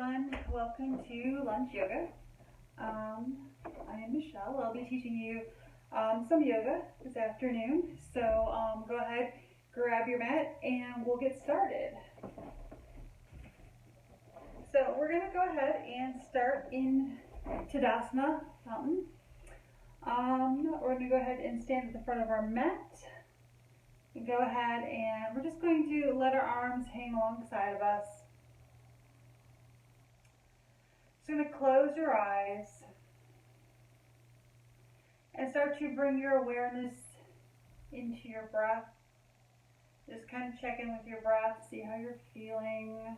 everyone, welcome to Lunch Yoga. I am Michelle. I'll be teaching you some yoga this afternoon. So go ahead, grab your mat, and we'll get started. So we're going to go ahead and start in Tadasana Fountain. We're going to go ahead and stand at the front of our mat. And go ahead and we're just going to let our arms hang alongside of us. So you're going to close your eyes and start to bring your awareness into your breath. Just kind of check in with your breath, see how you're feeling.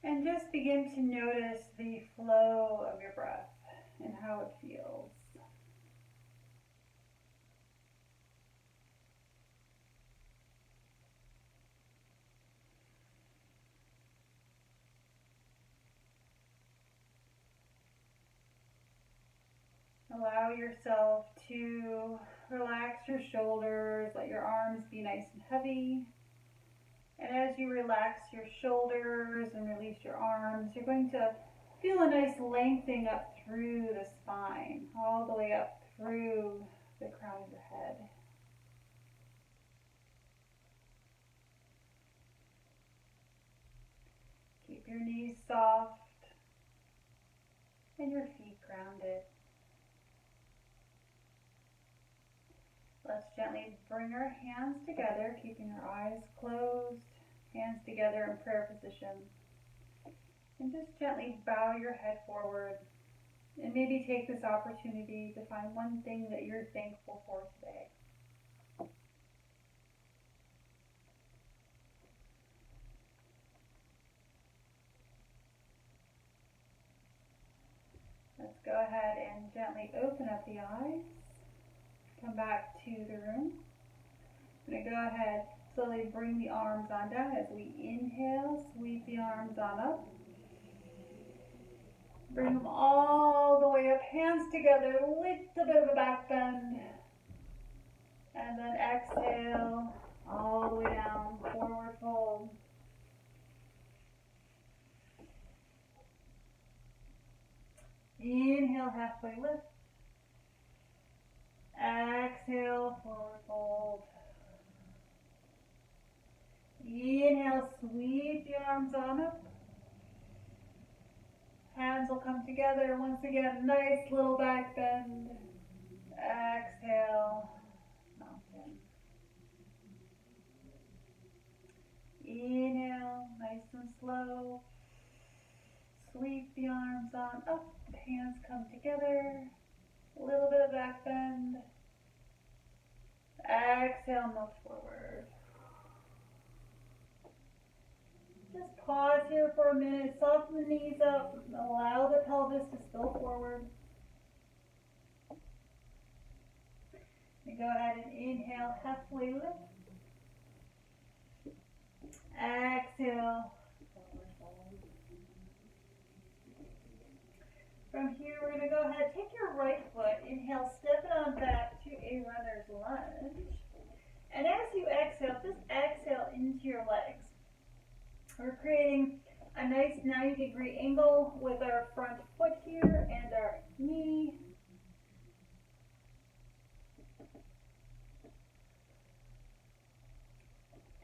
And just begin to notice the flow of your breath and how it feels. Allow yourself to relax your shoulders, let your arms be nice and heavy. And as you relax your shoulders and release your arms, you're going to feel a nice lengthening up through the spine, all the way up through the crown of your head. Keep your knees soft and your feet grounded. Let's gently bring our hands together, keeping our eyes closed, hands together in prayer position. And just gently bow your head forward. And maybe take this opportunity to find one thing that you're thankful for today. Let's go ahead and gently open up the eyes. Come back to the room. I'm going to go ahead, slowly bring the arms on down as we inhale, sweep the arms on up. Bring them all the way up, hands together, little bit of a back bend. And then exhale, all the way down, forward fold. Inhale, halfway lift. Exhale, forward fold. Inhale, sweep the arms on up. Hands will come together. Once again, nice little back bend. Exhale, mountain. Inhale, nice and slow. Sweep the arms on up. Hands come together. A little bit of back bend. Exhale, melt forward. Just pause here for a minute, soften the knees up, allow the pelvis to spill forward. And go ahead and inhale, halfway lift. Exhale, forward fold. From here, we're going to go ahead, take your right foot, inhale, step it on back to a runner's lunge. And as you exhale, just exhale into your legs. We're creating a nice 90-degree angle with our front foot here and our knee.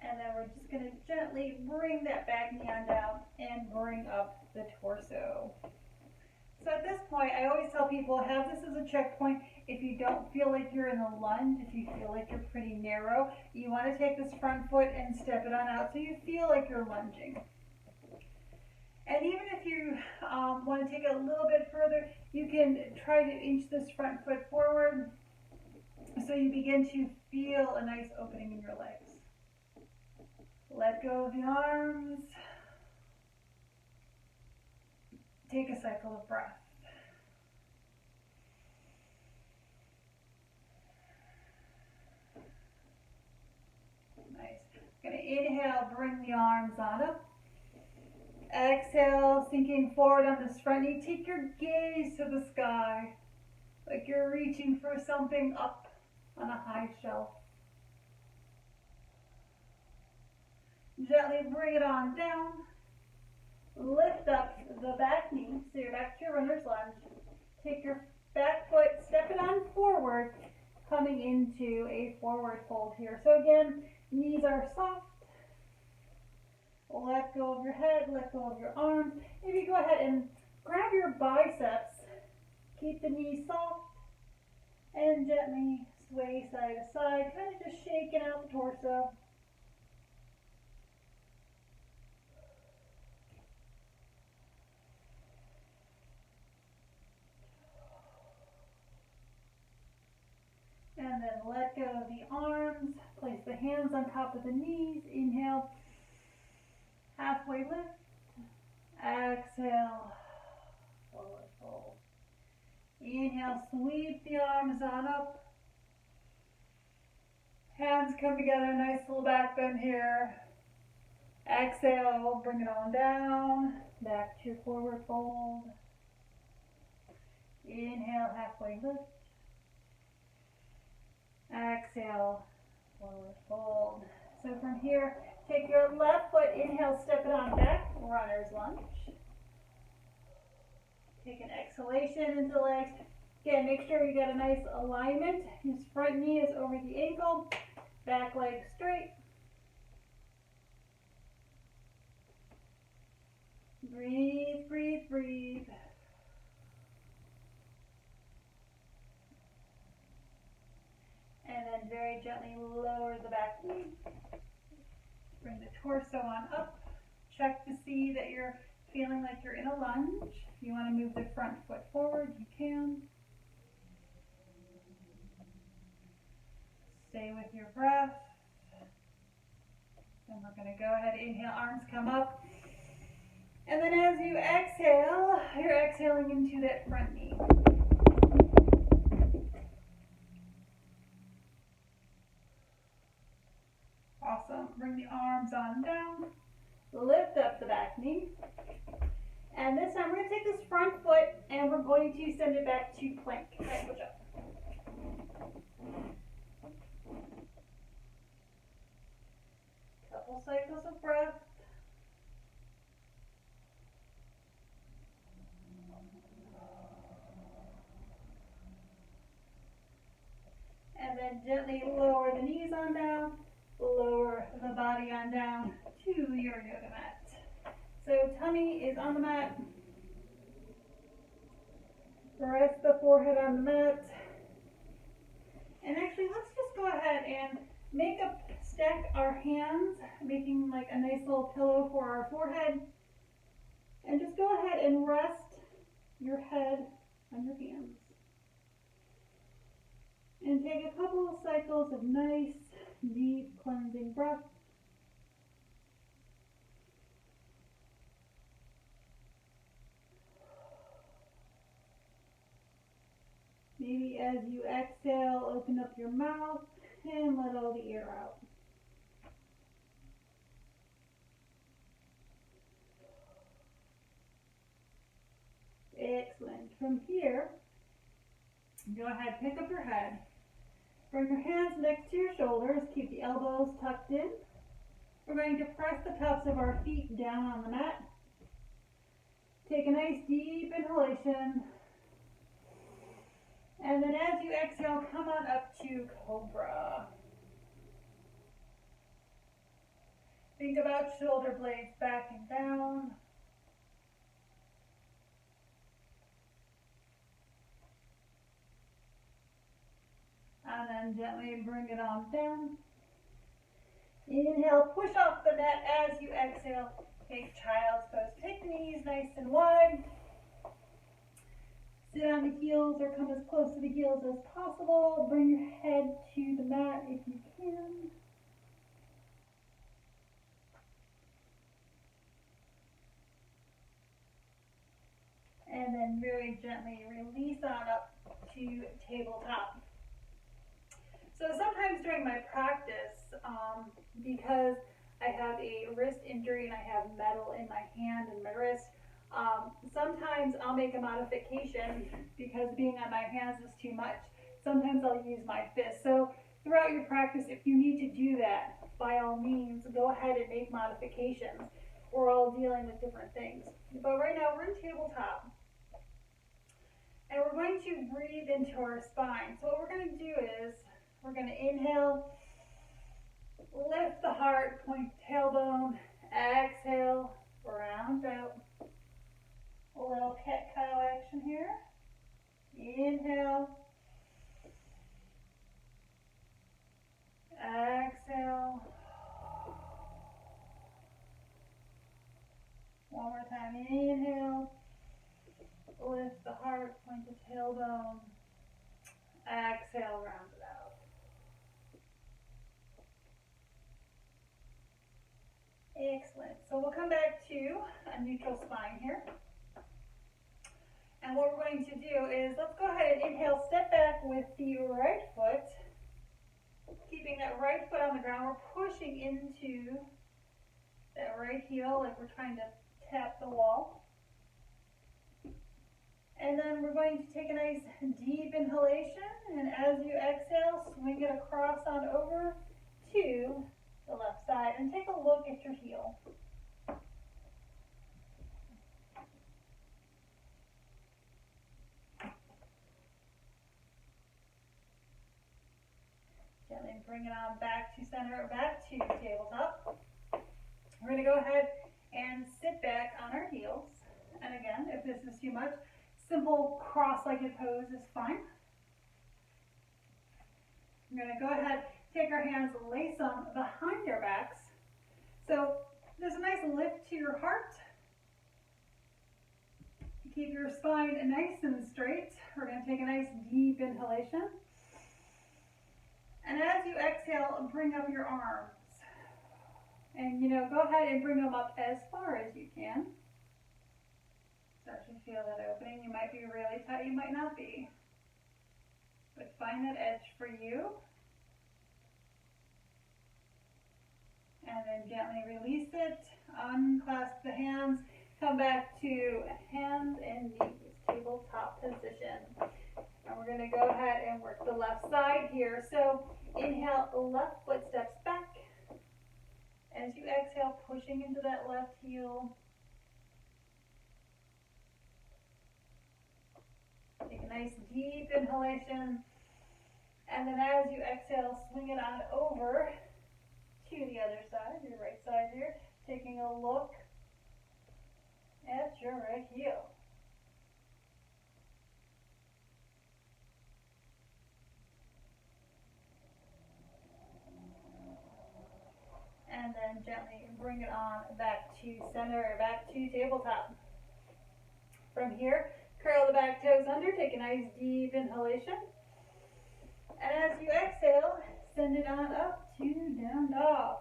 And then we're just going to gently bring that back knee on down and bring up the torso. So at this point, I always tell people, have this as a checkpoint. If you don't feel like you're in a lunge, if you feel like you're pretty narrow, you want to take this front foot and step it on out so you feel like you're lunging. And even if you want to take it a little bit further, you can try to inch this front foot forward so you begin to feel a nice opening in your legs. Let go of the arms. Take a cycle of breath. Nice. Going to inhale, bring the arms on up. Exhale, sinking forward on this front knee. Take your gaze to the sky, like you're reaching for something up on a high shelf. Gently bring it on down. Lift up the back knee, so you're back to your runner's lunge. Take your back foot, step it on forward, coming into a forward fold here. So again, knees are soft. Let go of your head, let go of your arms. Maybe go ahead and grab your biceps. Keep the knees soft and gently sway side to side, kind of just shaking out the torso. And then let go of the arms. Place the hands on top of the knees. Inhale. Halfway lift. Exhale. Forward fold. Inhale. Sweep the arms on up. Hands come together. Nice little back bend here. Exhale. Bring it on down. Back to your forward fold. Inhale. Halfway lift. Exhale, forward fold. So from here, take your left foot, inhale, step it on back, runner's lunge. Take an exhalation into the legs. Again, make sure you get a nice alignment. His front knee is over the ankle, back leg straight. Breathe, breathe, breathe. And then very gently lower the back knee. Bring the torso on up. Check to see that you're feeling like you're in a lunge. If you want to move the front foot forward, you can. Stay with your breath. And we're going to go ahead, inhale, arms come up. And then as you exhale, you're exhaling into that front knee. Awesome. Bring the arms on down. Lift up the back knee. And this time we're going to take this front foot and we're going to send it back to plank. Okay, push up. Couple cycles of breath. And then gently lower the knees on down. Lower the body on down to your yoga mat. So tummy is on the mat. Rest the forehead on the mat. And actually, let's just go ahead and stack our hands, making like a nice little pillow for our forehead. And just go ahead and rest your head on your hands. And take a couple of cycles of nice, deep cleansing breath. Maybe as you exhale, open up your mouth and let all the air out. Excellent. From here, go ahead, pick up your head. Bring your hands next to your shoulders. Keep the elbows tucked in. We're going to press the tops of our feet down on the mat. Take a nice deep inhalation. And then as you exhale, come on up to Cobra. Think about shoulder blades backing down. And then gently bring it on down. Inhale, push off the mat as you exhale. Take child's pose. Take the knees nice and wide. Sit on the heels or come as close to the heels as possible. Bring your head to the mat if you can. And then very gently release on up to tabletop. So sometimes during my practice, because I have a wrist injury and I have metal in my hand and my wrist, sometimes I'll make a modification because being on my hands is too much. Sometimes I'll use my fist. So throughout your practice, if you need to do that, by all means, go ahead and make modifications. we're all dealing with different things. But right now we're in tabletop. And we're going to breathe into our spine. So what we're going to do is we're going to inhale, lift the heart, point the tailbone, exhale, round out. A little cat-cow action here. Inhale, exhale. One more time, inhale, lift the heart, point the tailbone, exhale, round it out. Excellent. So we'll come back to a neutral spine here. And what we're going to do is, let's go ahead and inhale, step back with the right foot. Keeping that right foot on the ground, we're pushing into that right heel like we're trying to tap the wall. And then we're going to take a nice deep inhalation, and as you exhale, swing it across on over to the left side and take a look at your heel. Gently bring it on back to center, back to tabletop. We're going to go ahead and sit back on our heels. And again, if this is too much, simple cross-legged pose is fine. We're going to go ahead, take our hands, lace them behind our backs. So there's a nice lift to your heart. Keep your spine nice and straight. We're going to take a nice deep inhalation. And as you exhale, bring up your arms. And go ahead and bring them up as far as you can. Start to feel that opening. You might be really tight, you might not be. But find that edge for you. And then gently release it. Unclasp the hands. Come back to hands and knees, tabletop position. And we're going to go ahead and work the left side here. So inhale, left foot steps back. As you exhale, pushing into that left heel. Take a nice deep inhalation. And then as you exhale, swing it on over to the other side, your right side here. Taking a look at your right heel. And then gently bring it on back to center, back to tabletop. From here, curl the back toes under, take a nice deep inhalation. And as you exhale, send it on up to down dog.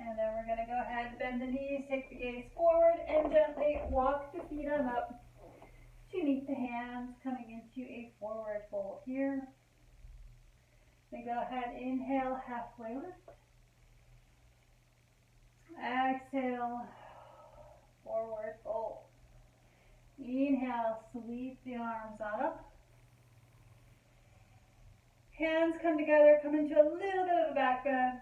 And then we're going to go ahead, bend the knees, take the gaze forward, and gently walk the feet on up to meet the hands, coming into a forward fold here. Then go ahead, inhale, halfway lift. Exhale, forward fold. Inhale, sweep the arms on up. Hands come together, come into a little bit of a back bend.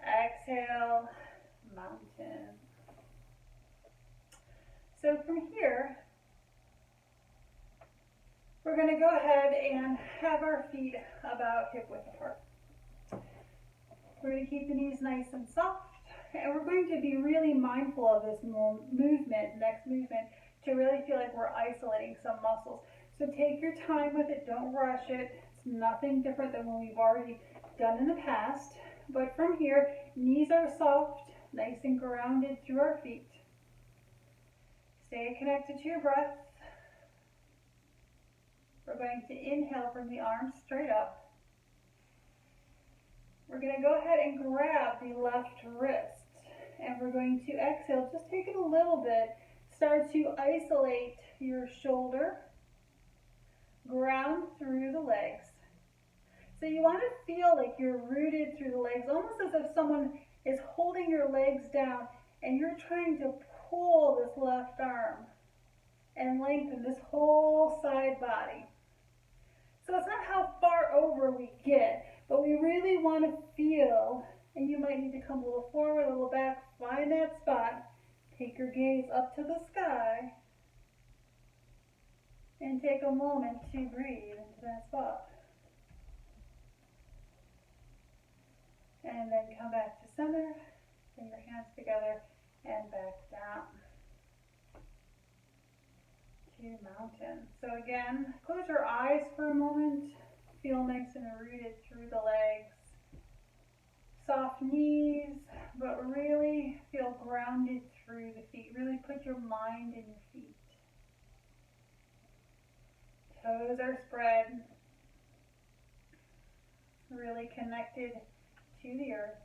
Exhale, mountain. So from here, we're going to go ahead and have our feet about hip width apart. We're going to keep the knees nice and soft, and we're going to be really mindful of this movement, next movement, to really feel like we're isolating some muscles. So take your time with it, don't rush it. It's nothing different than what we've already done in the past. But from here, knees are soft, nice and grounded through our feet. Stay connected to your breath. We're going to inhale, bring the arms straight up. We're going to go ahead and grab the left wrist. And we're going to exhale, just take it a little bit. Start to isolate your shoulder. Ground through the legs. So you want to feel like you're rooted through the legs, almost as if someone is holding your legs down and you're trying to pull this left arm and lengthen this whole side body. So it's not how far over we get, but we really want to feel, and you might need to come a little forward, a little back, find that spot, take your gaze up to the sky, and take a moment to breathe into that spot. And then come back to center, bring your hands together, and back down to mountain. So again, close your eyes for a moment. Feel nice and rooted through the legs. Soft knees, but really feel grounded through the feet. Really put your mind in your feet. Toes are spread. Really connected to the earth.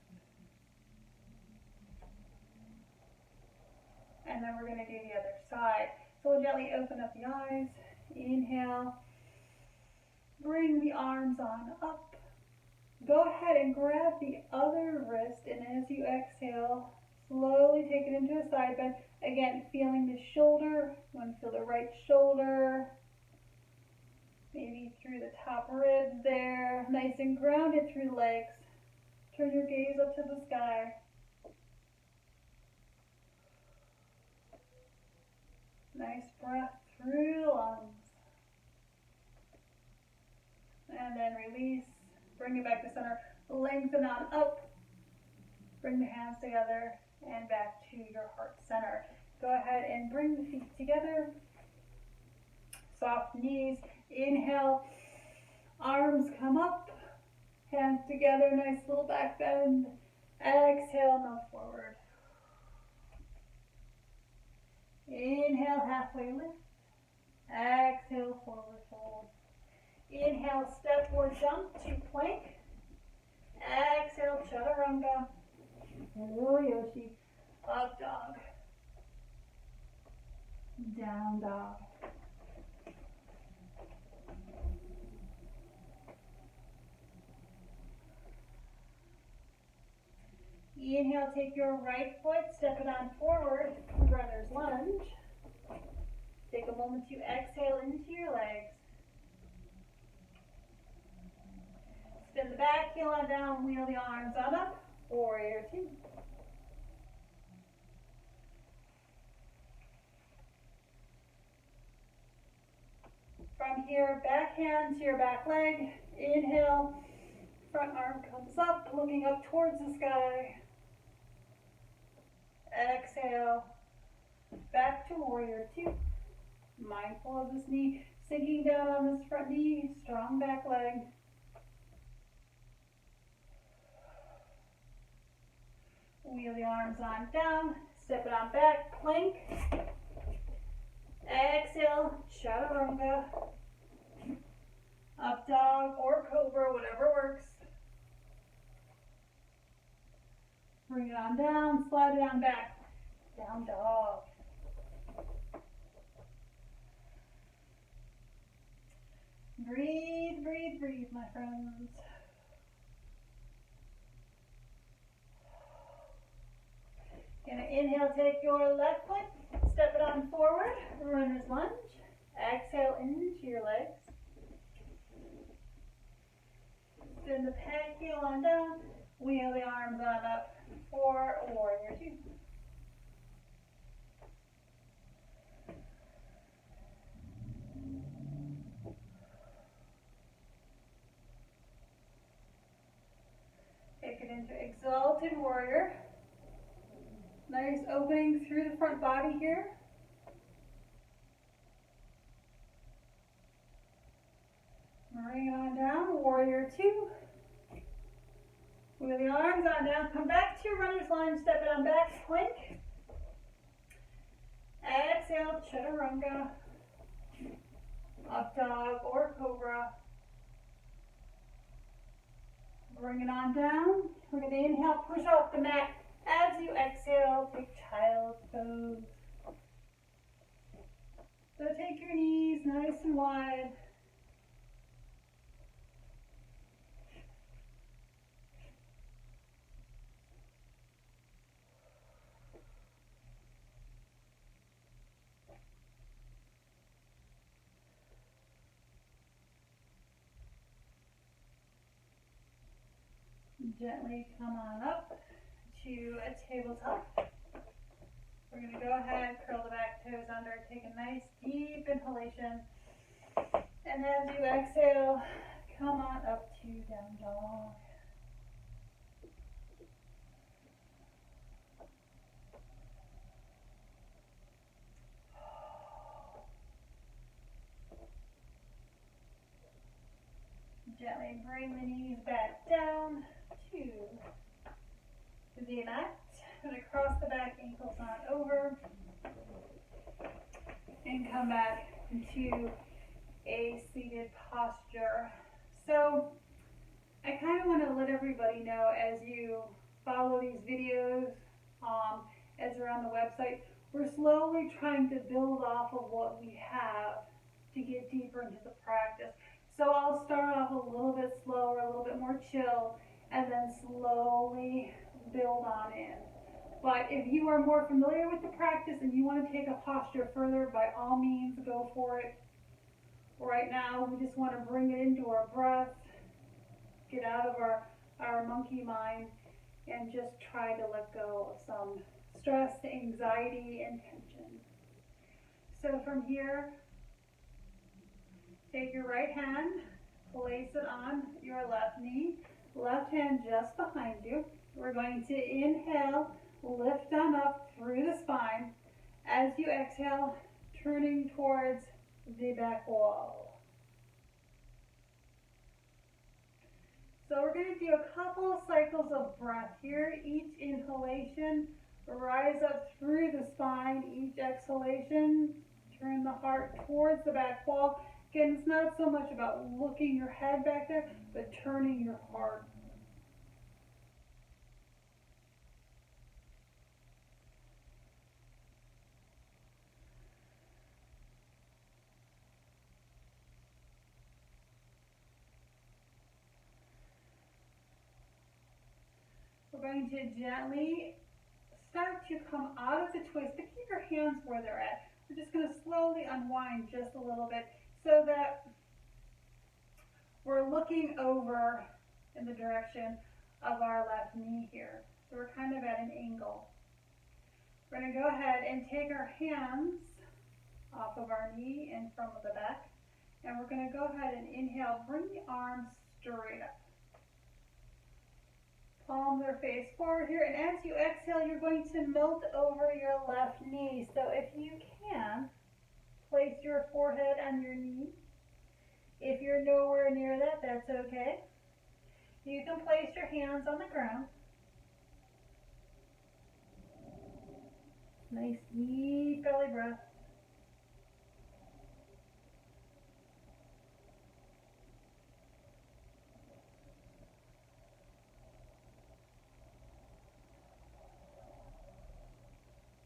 And then we're going to do the other side. So we'll gently open up the eyes. Inhale. Bring the arms on up. Go ahead and grab the other wrist, and as you exhale, slowly take it into a side bend. Again, feeling the shoulder. You want to feel the right shoulder. Maybe through the top ribs there. Nice and grounded through the legs. Turn your gaze up to the sky. Nice breath through the lungs. And then release. Bring it back to center. Lengthen on up. Bring the hands together and back to your heart center. Go ahead and bring the feet together. Soft knees. Inhale. Arms come up. Hands together. Nice little back bend. Exhale, move forward. Inhale, halfway lift. Exhale, forward fold. Inhale, step or jump to plank. Exhale, chaturanga. Hello, Yoshi. Up dog. Down dog. Inhale, take your right foot, step it on forward, runner's lunge. Take a moment to exhale into your legs. Spin the back heel on down, wheel the arms on up, warrior two. From here, back hand to your back leg. Inhale, front arm comes up, looking up towards the sky. Exhale, back to warrior two. Mindful of this knee, sinking down on this front knee, strong back leg. Wheel the arms on down, step it on back, plank. Exhale, chaturanga. Up dog or cobra, whatever works. Bring it on down, slide it on back. Down dog. Breathe, breathe, breathe, my friends. Gonna inhale, take your left foot, step it on forward, runner's lunge. Exhale into your legs. Spin the peg heel on down, wheel the arms on up for warrior two. Take it into exalted warrior. Nice opening through the front body here. Bring it on down, warrior two. Wheel the arms on down, come back to your runner's lunge, step it on back, plank. Exhale, chaturanga. Up dog or cobra. Bring it on down. We're going to inhale, push off the mat. As you exhale, take child's pose. So take your knees nice and wide. Gently come on up to a tabletop. We're going to go ahead, curl the back toes under, take a nice deep inhalation. And as you exhale, come on up to down dog. Gently bring the knees back down to the mat. I'm going to cross the back ankles on over and come back into a seated posture. So I kind of want to let everybody know, as you follow these videos, as they're on the website, we're slowly trying to build off of what we have to get deeper into the practice. So I'll start off a little bit slower, a little bit more chill, and then slowly build on in. But if you are more familiar with the practice and you want to take a posture further, by all means, go for it. Right now, we just want to bring it into our breath, get out of our monkey mind, and just try to let go of some stress, anxiety, and tension. So from here, take your right hand, place it on your left knee, left hand just behind you. We're going to inhale, lift on up through the spine. As you exhale, turning towards the back wall. So we're going to do a couple of cycles of breath here. Each inhalation, rise up through the spine. Each exhalation, turn the heart towards the back wall. Again, it's not so much about looking your head back there, but turning your heart. We're going to gently start to come out of the twist, but keep your hands where they're at. We're just going to slowly unwind just a little bit so that we're looking over in the direction of our left knee here. So we're kind of at an angle. We're going to go ahead and take our hands off of our knee and from the back. And we're going to go ahead and inhale, bring the arms straight up. Palms are face forward here, and as you exhale, you're going to melt over your left knee. So if you can, place your forehead on your knee. If you're nowhere near that, that's okay. You can place your hands on the ground. Nice deep belly breath.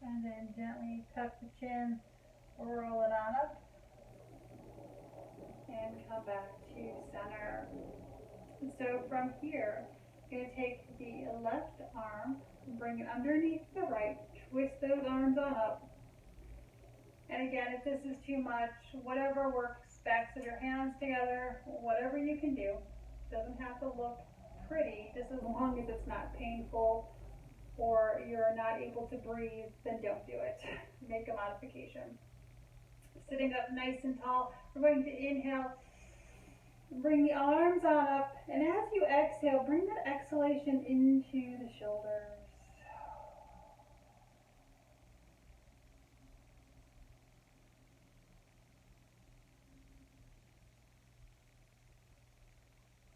And then gently tuck the chin, roll it on up, and come back to center. So from here, you're going to take the left arm, bring it underneath the right, twist those arms on up. And again, if this is too much, whatever works, backs of your hands together, whatever you can do. Doesn't have to look pretty, just as long as it's not painful or you're not able to breathe, then don't do it. Make a modification. Sitting up nice and tall, we're going to inhale, bring the arms on up, and as you exhale, bring that exhalation into the shoulders.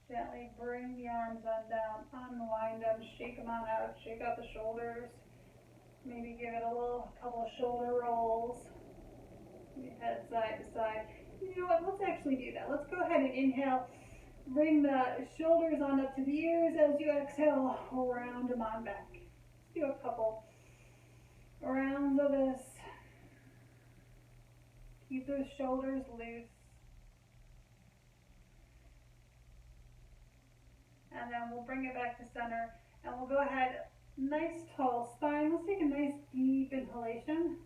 Gently bring the arms on down, unwind them, shake them on out, shake out the shoulders. Maybe give it a couple of shoulder rolls. Head side to side. You know what, let's actually do that. Let's go ahead and inhale. Bring the shoulders on up to the ears. As you exhale, round them on back. Let's do a couple rounds of this. Keep those shoulders loose. And then we'll bring it back to center. And we'll go ahead, nice tall spine. Let's take a nice deep inhalation.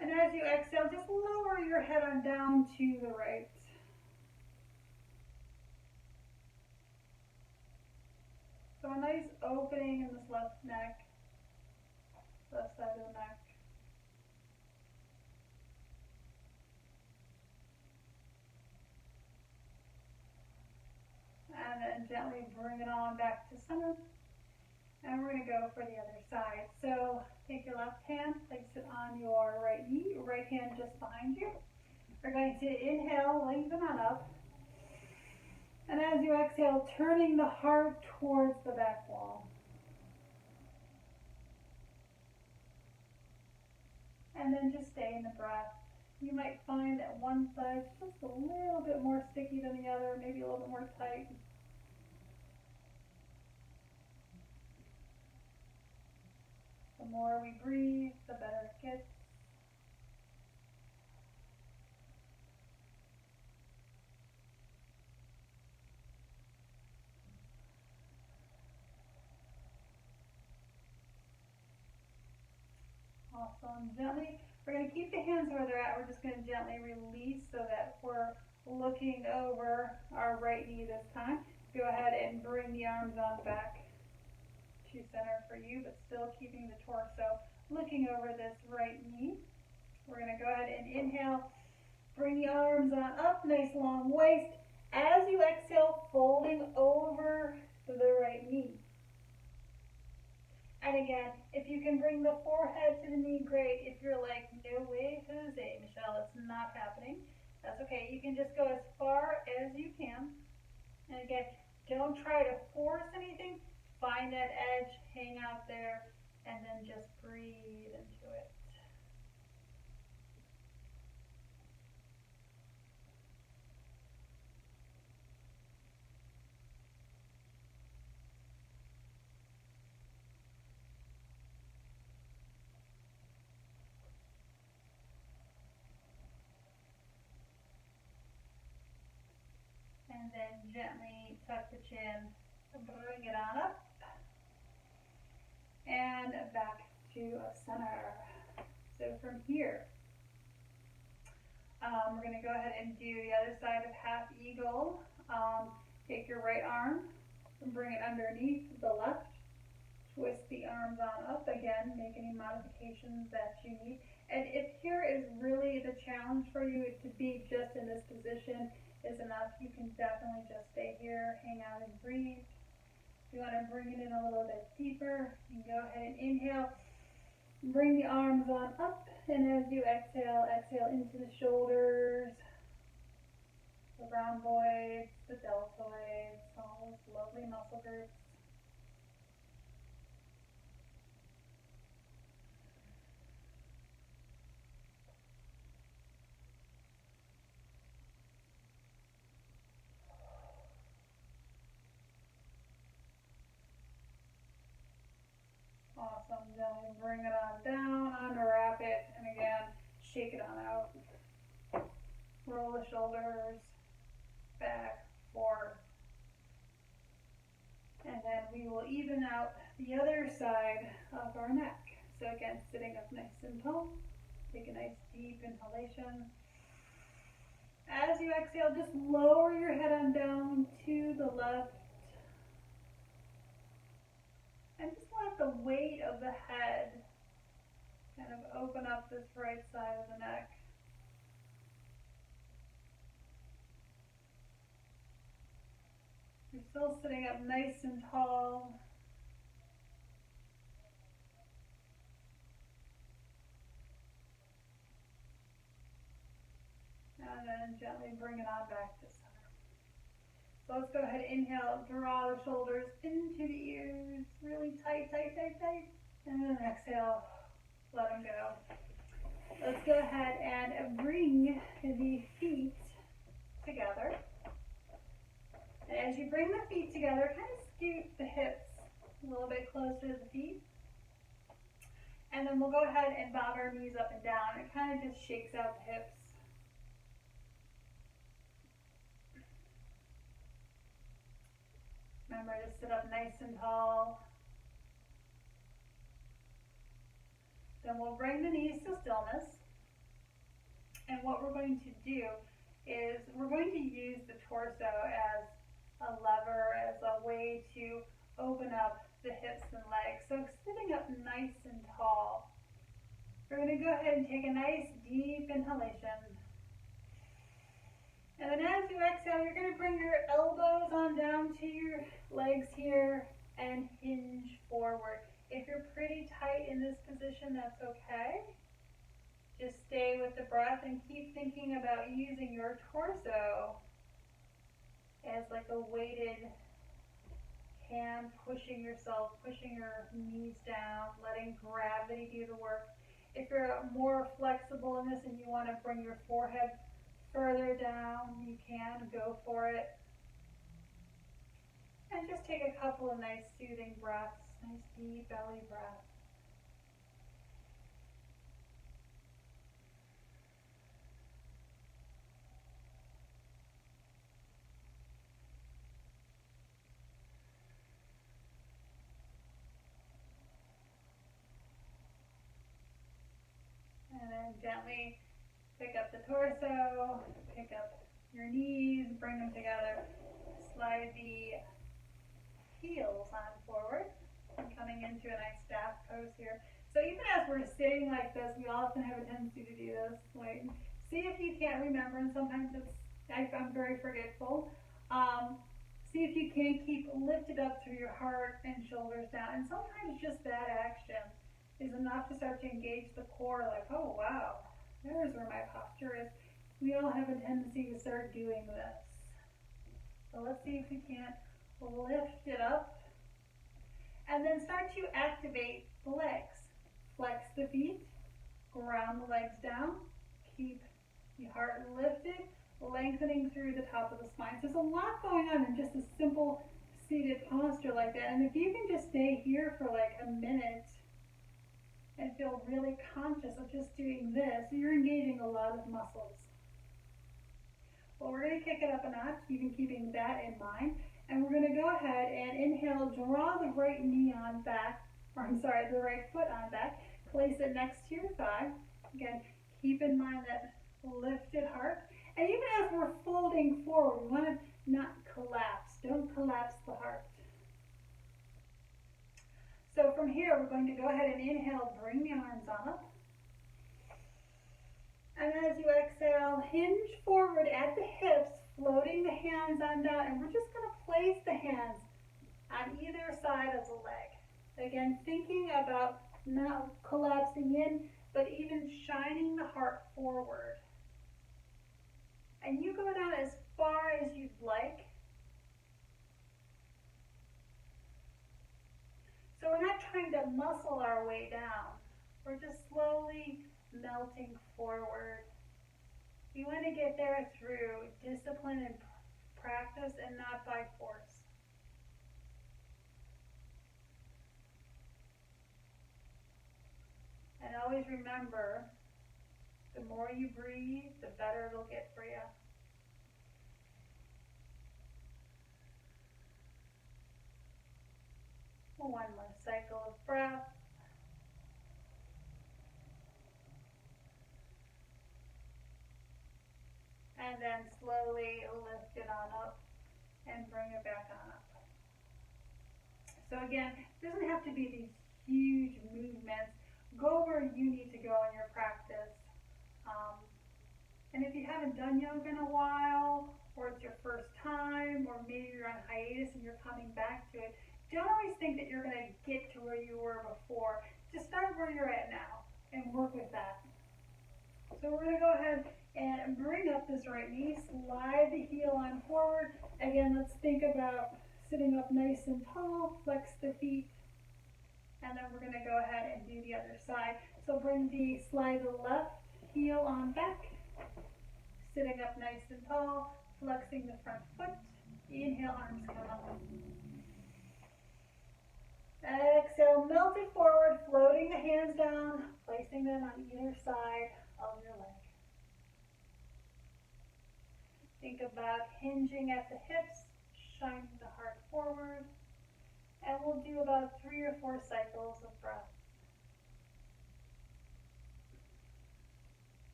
And as you exhale, just lower your head on down to the right. opening in this left neck, left side of the neck. And then gently bring it on back to center. And we're going to go for the other side. So take your left hand, place it on your right knee, right hand just behind you. We're going to inhale, lengthen on up. And as you exhale, turning the heart towards the back wall. And then just stay in the breath. You might find that one side's just a little bit more sticky than the other, maybe a little bit more tight. The more we breathe, the better it gets. Awesome. Gently, we're going to keep the hands where they're at. We're just going to gently release so that we're looking over our right knee this time. Go ahead and bring the arms on back to center for you, but still keeping the torso looking over this right knee. We're going to go ahead and inhale. Bring the arms on up, nice long waist. As you exhale, folding over the right knee. And again, if you can bring the forehead to the knee, great. If you're like, no way, Jose, Michelle, it's not happening, that's okay. You can just go as far as you can. And again, don't try to force anything. Find that edge, hang out there, and then just breathe into it. And then gently tuck the chin, bring it on up, and back to center. So from here, we're going to go ahead and do the other side of half eagle. Take your right arm and bring it underneath the left. Twist the arms on up. Again, make any modifications that you need. And if here is really the challenge for you to be just in this position is enough, you can definitely just stay here, hang out and breathe. If you want to bring it in a little bit deeper, you can go ahead and inhale. Bring the arms on up, and as you exhale, exhale into the shoulders, the rhomboids, the deltoids, all those lovely muscle groups. Awesome. Then bring it on down, unwrap it, and again, shake it on out. Roll the shoulders back, forth. And then we will even out the other side of our neck. So again, sitting up nice and tall. Take a nice deep inhalation. As you exhale, just lower your head on down to the left. And just let the weight of the head kind of open up this right side of the neck. You're still sitting up nice and tall. And then gently bring it on back to center. So let's go ahead and inhale, draw the shoulders into the ears, really tight, tight, tight, tight. And then exhale, let them go. Let's go ahead and bring the feet together. And as you bring the feet together, kind of scoot the hips a little bit closer to the feet. And then we'll go ahead and bob our knees up and down. It kind of just shakes out the hips. Remember to sit up nice and tall. Then we'll bring the knees to stillness. And what we're going to do is we're going to use the torso as a lever, as a way to open up the hips and legs. So sitting up nice and tall. We're going to go ahead and take a nice deep inhalation. And then as you exhale, you're going to bring your elbows on down to your legs here and hinge forward. If you're pretty tight in this position, that's okay. Just stay with the breath and keep thinking about using your torso as like a weighted hand, pushing yourself, pushing your knees down, letting gravity do the work. If you're more flexible in this and you want to bring your forehead further down, you can go for it. And just take a couple of nice soothing breaths, nice deep belly breath. And then gently pick up the torso, pick up your knees, bring them together, slide the heels on forward, and coming into a nice staff pose here. So even as we're sitting like this, we often have a tendency to do this. Like, see if you can't remember, and sometimes I'm very forgetful. See if you can keep lifted up through your heart and shoulders down. And sometimes just that action is enough to start to engage the core, like, oh wow, there's where my posture is. We all have a tendency to start doing this. So let's see if we can't lift it up. And then start to activate the legs. Flex the feet, ground the legs down, keep the heart lifted, lengthening through the top of the spine. So there's a lot going on in just a simple seated posture like that. And if you can just stay here for like a minute and feel really conscious of just doing this, you're engaging a lot of muscles. Well, we're going to kick it up a notch, even keeping that in mind. And we're going to go ahead and inhale, draw the right knee on back, or I'm sorry, the right foot on back. Place it next to your thigh. Again, keep in mind that lifted heart. And even as we're folding forward, we want to not collapse. Don't collapse the heart. So from here, we're going to go ahead and inhale, bring the arms on up. And as you exhale, hinge forward at the hips, floating the hands on down. And we're just going to place the hands on either side of the leg. Again, thinking about not collapsing in, but even shining the heart forward. And you go down as far as you'd like. So we're not trying to muscle our way down. We're just slowly melting forward. You want to get there through discipline and practice and not by force. And always remember, the more you breathe, the better it'll get for you. One more cycle of breath. And then slowly lift it on up and bring it back on up. So again, it doesn't have to be these huge movements. Go where you need to go in your practice. And if you haven't done yoga in a while, or it's your first time, or maybe you're on hiatus and you're coming back to it, don't always think that you're going to get to where you were before. Just start where you're at now and work with that. So we're going to go ahead and bring up this right knee, slide the heel on forward. Again, let's think about sitting up nice and tall, flex the feet, and then we're going to go ahead and do the other side. So slide the left heel on back, sitting up nice and tall, flexing the front foot. Inhale, arms come up. Exhale, melt it forward, floating the hands down, placing them on either side of your leg. Think about hinging at the hips, shining the heart forward, and we'll do about 3 or 4 cycles of breath.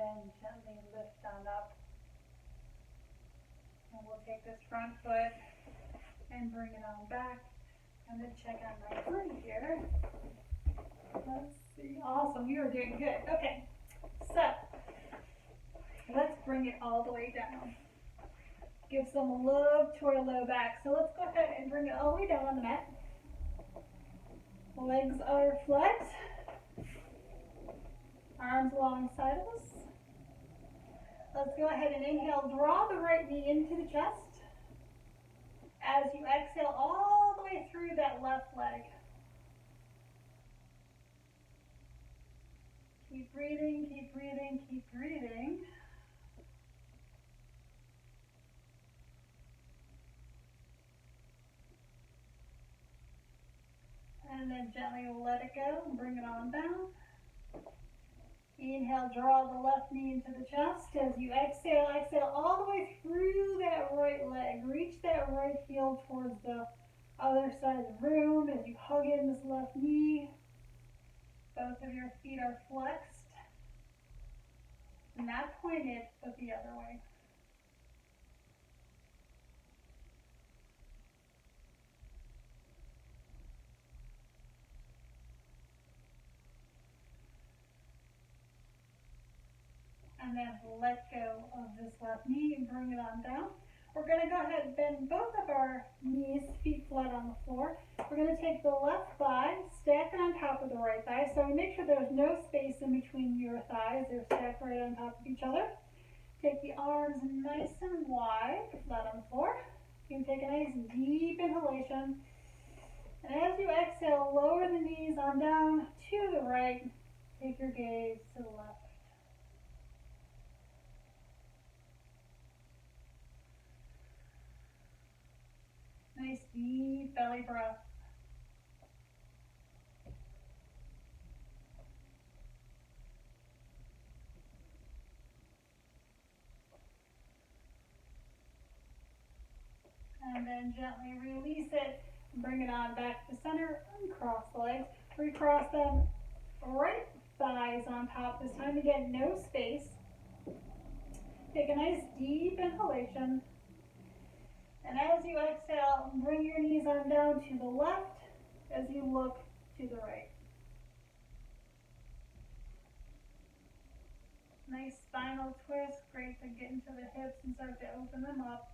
then gently lift on up. And we'll take this front foot and bring it on back. I'm going to check on my foot here. Let's see. Awesome. You are doing good. Okay. So, let's bring it all the way down. Give some love to our low back. So let's go ahead and bring it all the way down on the mat. Legs are flat. Arms alongside of us. Let's go ahead and inhale. Draw the right knee into the chest. As you exhale all the way through that left leg. Keep breathing, keep breathing, keep breathing. And then gently let it go and bring it on down. Inhale, draw the left knee into the chest. As you exhale, exhale all the way through that right leg. Reach that right heel towards the other side of the room as you hug in this left knee. Both of your feet are flexed. Not pointed, but the other way. And then let go of this left knee and bring it on down. We're going to go ahead and bend both of our knees, feet flat on the floor. We're going to take the left thigh, stack it on top of the right thigh. So make sure there's no space in between your thighs. They're stacked right on top of each other. Take the arms nice and wide, flat on the floor. You can take a nice deep inhalation. And as you exhale, lower the knees on down to the right. Take your gaze to the left. Nice deep belly breath. And then gently release it. Bring it on back to center. Uncross the legs. Recross them. Right thighs on top this time. Again, no space. Take a nice deep inhalation. And as you exhale, bring your knees on down to the left as you look to the right. Nice spinal twist. Great to get into the hips and start to open them up.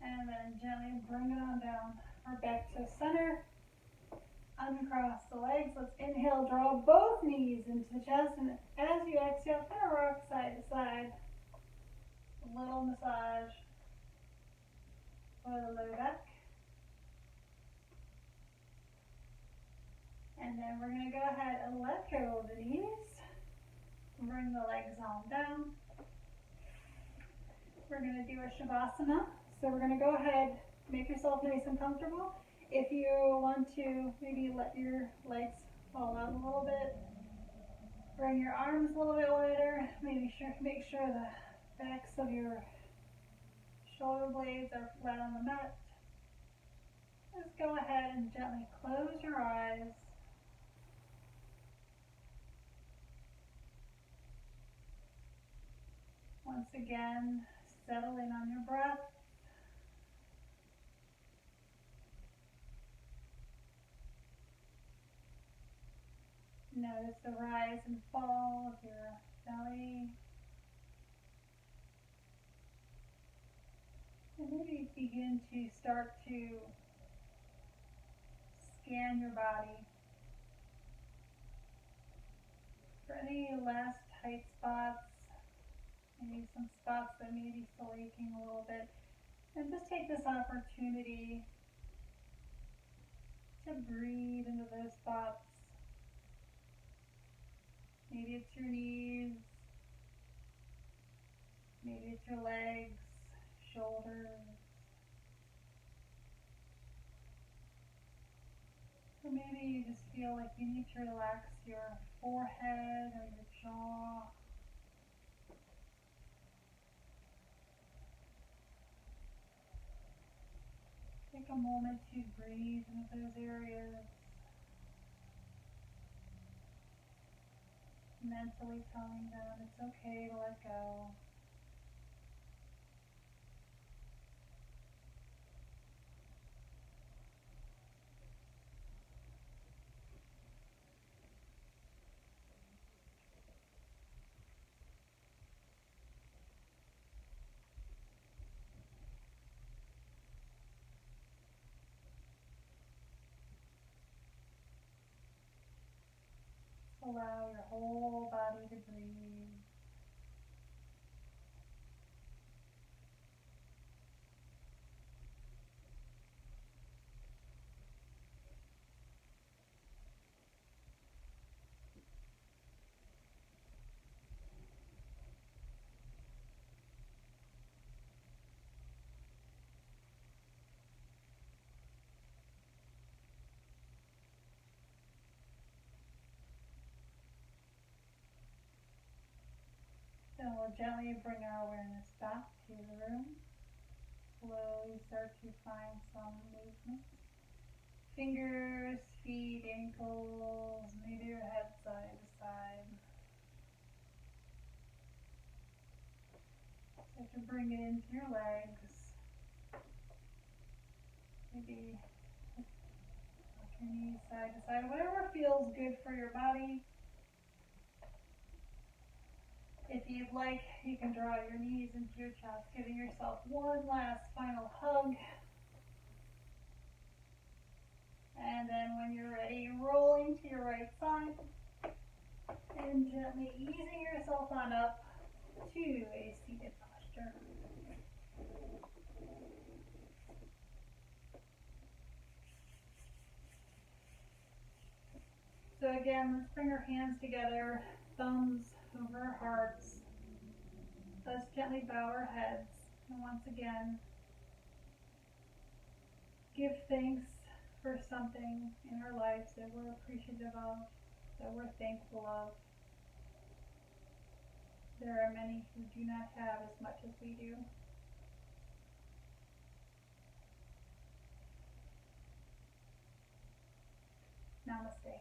And then gently bring it on down. We're back to center. Uncross the legs. Let's inhale, draw both knees into the chest. And as you exhale, kind of rock side to side. A little massage for the low back. And then we're going to go ahead and let go of the knees. Bring the legs on down. We're going to do a Shavasana. So we're going to go ahead, make yourself nice and comfortable. If you want to maybe let your legs fall out a little bit, bring your arms a little bit wider. Make sure the backs of your shoulder blades are flat on the mat. Just go ahead and gently close your eyes. Once again, settle in on your breath. Notice the rise and fall of your belly. And maybe begin to start to scan your body for any last tight spots, maybe some spots that may be still aching a little bit. And just take this opportunity to breathe into those spots. Maybe it's your knees, maybe it's your legs, shoulders. Or maybe you just feel like you need to relax your forehead or your jaw. a moment to breathe into those areas. Mentally telling them it's okay to let go. Allow your whole body to breathe. Then we'll gently bring our awareness back to the room. Slowly start to find some movement. Fingers, feet, ankles, maybe your head side to side. Start to bring it into your legs. Maybe rock your knees side to side. Whatever feels good for your body. If you'd like, you can draw your knees into your chest, giving yourself one last final hug. And then when you're ready, rolling to your right side and gently easing yourself on up to a seated posture. So again, let's bring our hands together, thumbs over our hearts. Let's gently bow our heads. And once again, give thanks for something in our lives that we're appreciative of, that we're thankful of. There are many who do not have as much as we do. Namaste.